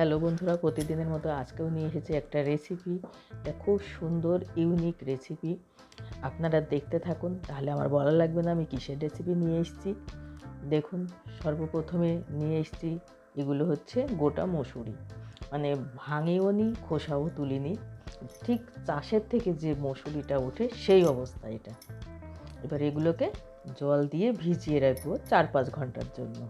Hello বন্ধুরা, প্রতিদিনের মতো আজকেও নিয়ে এসেছি একটা রেসিপি। এটা খুব সুন্দর ইউনিক রেসিপি। আপনারা দেখতে থাকুন, তাহলে আমার বলা লাগবে না আমি কিসের রেসিপি নিয়ে এসেছি। দেখুন, সর্বপ্রথমে নিয়ে এসেছি এগুলো হচ্ছে গোটা মসুরি, মানে ভাঙিও নি খোসাও তুলিনি, ঠিক চাষের থেকে যে মসুরিটা ওঠে সেই অবস্থা এটা। এবার এগুলোকে জল দিয়ে ভিজিয়ে রাখবো 4-5 ঘন্টার জন্য।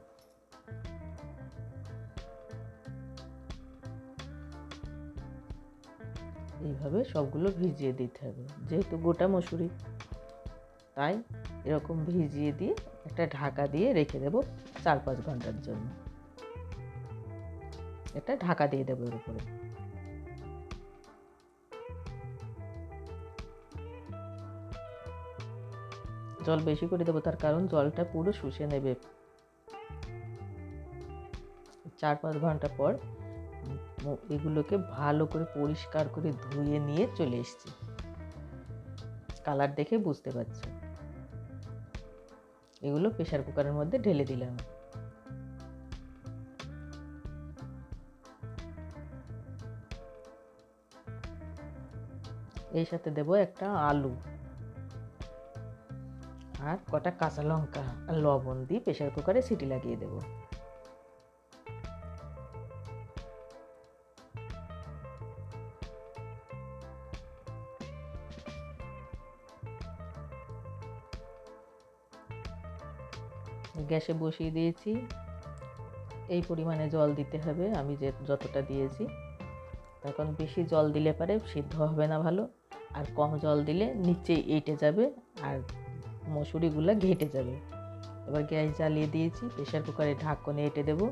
এইভাবে সবগুলো ভিজিয়ে দিতে হবে, যেহেতু গোটা মসুরি তাই এরকম ভিজিয়ে দিয়ে একটা ঢাকা দিয়ে রেখে দেবো 4-5 ঘন্টার জন্য। এটা ঢাকা দিয়ে দেবো এর উপরে। জল বেশি করে দেবো, তার কারণ জলটা পুরো শুষে নেবে। 4-5 ঘন্টা পর এগুলোকে ভালো করে পরিষ্কার করে ধুয়ে নিয়ে চলে এসেছি। কালার দেখে বুঝতে পারছো। এগুলো প্রেসার কুকারের মধ্যে ঢেলে দিলাম। এই সাথে দেবো একটা আলু আর কটা কাঁচা লঙ্কা আর লবণ দিয়ে প্রেসার কুকারে সিটি লাগিয়ে দেবো। গ্যাসে বসিয়ে দিয়েছি। এই পরিমাণে জল দিতে হবে, আমি যতটা দিয়েছি। এখন বেশি জল দিলে পারে সিদ্ধ হবে না ভালো, আর কম জল দিলে নিচে এঁটে যাবে আর মসুরিগুলো ঘেটে যাবে। এবার গ্যাস জ্বালিয়ে দিয়েছি, প্রেসার কুকারে ঢাকনে এঁটে দেবো।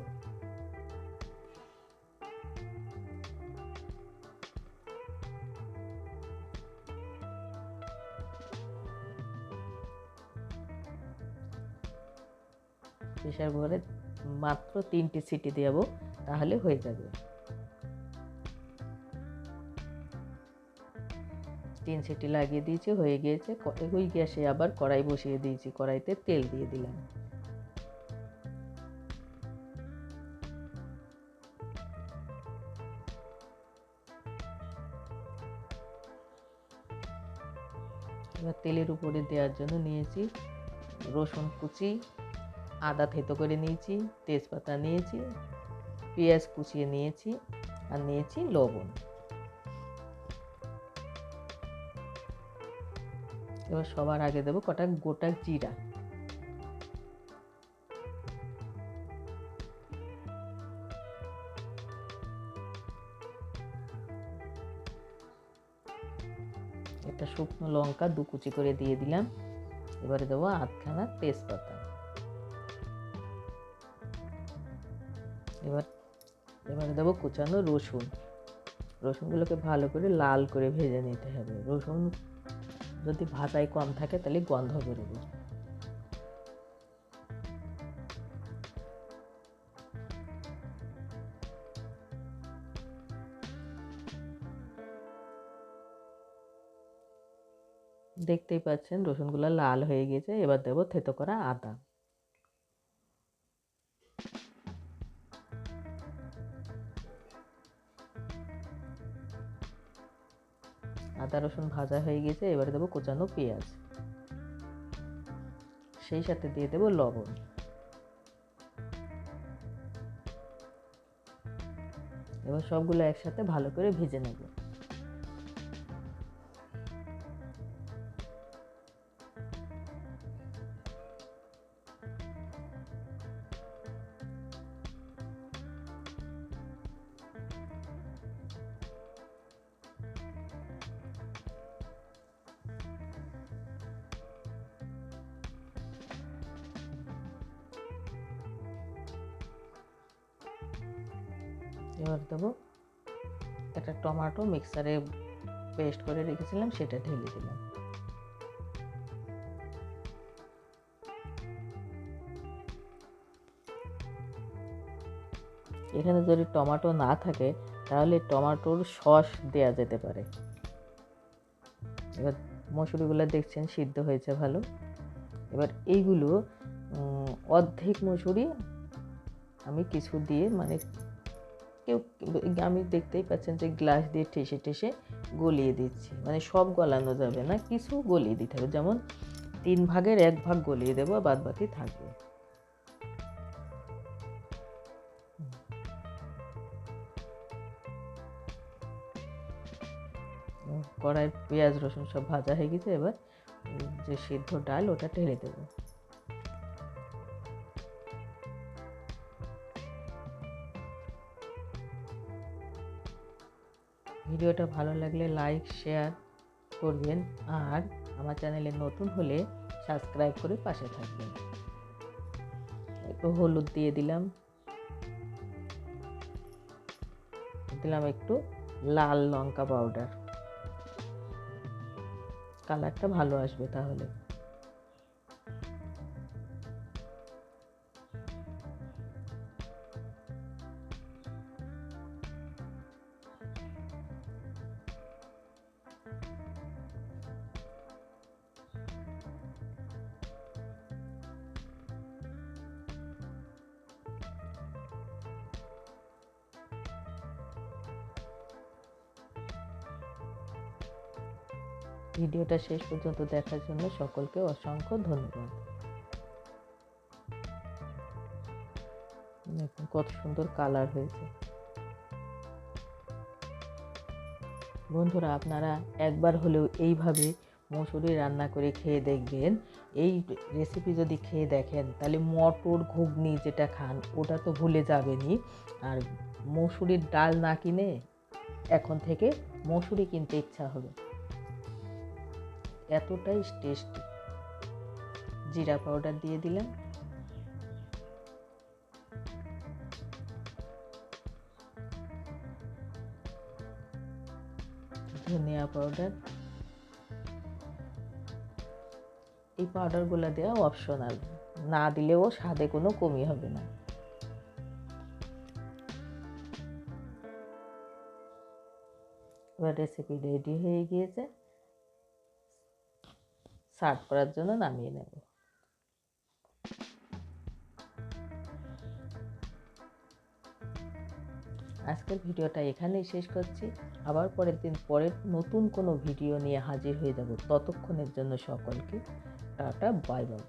প্রেসার কুকারে মাত্র 3টে সিটি দেবো, তাহলে হয়ে যাবে। 3 সিটি লাগিয়ে দিয়েছি, হয়ে গিয়েছে। ওই গ্যাসে আবার কড়াই বসিয়ে দিয়েছি, কড়াইতে তেল দিয়ে দিলাম। এবার তেলের উপরে দেওয়ার জন্য নিয়েছি রসুন কুচি, আদা থেতো করে নিয়েছি, তেজপাতা নিয়েছি, পেঁয়াজ কুচিয়ে নিয়েছি, আর নিয়েছি লবণ। এবার সবার আগে দেবো কটা গোটা জিরা। একটা শুকনো লঙ্কা 2 কুচি করে দিয়ে দিলাম। এবারে দেবো আধখানা তেজপাতা। এবারে দেবো কুচানো রসুন। রসুনগুলোকে ভালো করে লাল করে ভেজে নিতে হবে। রসুন যদি ভাজায় কম থাকে তাহলে গন্ধ বেরোবে। দেখতেই পাচ্ছেন রসুনগুলো লাল হয়ে গেছে। এবার দেবো থেতো করা আদা। আদা রসুন ভাজা হয়ে গেছে। এবারে দেবো কুচানো পেঁয়াজ, সেই সাথে দিয়ে দেবো লবণ। এবার সবগুলো একসাথে ভালো করে ভেজে নেব। এবার দেবো একটা টমেটো মিক্সারে পেস্ট করে রেখেছিলাম, সেটা ঢেলে দিলাম। এখানে যদি টমেটো না থাকে তাহলে টমেটোর সস দেয়া যেতে পারে। এবার মসুরিগুলো দেখছেন সিদ্ধ হয়েছে ভালো। এবার এইগুলো অর্ধেক মসুরি আমি কিছু দিয়ে, মানে কেউ, আমি দেখতেই পাচ্ছেন যে গ্লাস দিয়ে ঠেসে ঠেসে গলিয়ে দিচ্ছি, মানে সব গলানো যাবে না, কিছু গলিয়ে দিতে হবে, যেমন 3 ভাগের 1 ভাগ গলিয়ে দেবো, বাদ বাকি থাকবে। কড়াই পেঁয়াজ রসুন সব ভাজা হয়ে গেছে, এবার যে সিদ্ধ ডাল ওটা ঢেলে দেবো। ভিডিওটা ভালো লাগলে লাইক শেয়ার করবেন, আর আমার চ্যানেলে নতুন হলে সাবস্ক্রাইব করে পাশে থাকবেন। একটু হলুদ দিয়ে দিলাম, একটু লাল লঙ্কা পাউডার, কালারটা ভালো আসবে তাহলে। ভিডিওটা শেষ পর্যন্ত দেখার জন্য সকলকে অসংখ্য ধন্যবাদ। দেখুন কত সুন্দর কালার হয়েছে। বন্ধুরা, আপনারা একবার হলেও এইভাবে মুসুরি রান্না করে খেয়ে দেখবেন। এই রেসিপি যদি খেয়ে দেখেন তাহলে মটর ঘুগনি যেটা খান ওটা তো ভুলে যাবেনই, আর মসুরির ডাল না কিনে এখন থেকে মসুরি কিনতে ইচ্ছা হবে, এতটাই টেস্টি। জিরা পাউডার দিয়ে দিলাম, ধনিয়া পাউডার। এই পাউডারগুলো দেওয়া অপশনাল, না দিলেও স্বাদে কোনো কমি হবে না। এবার রেসিপি রেডি হয়ে গিয়েছে, সার্ভ করার জন্য নামিয়ে নেব। আজকের ভিডিওটা এখানেই শেষ করছি। আবার পরের নতুন কোনো ভিডিও নিয়ে হাজির হয়ে যাব। ততক্ষণের জন্য সকলকে টাটা, বাই বাই।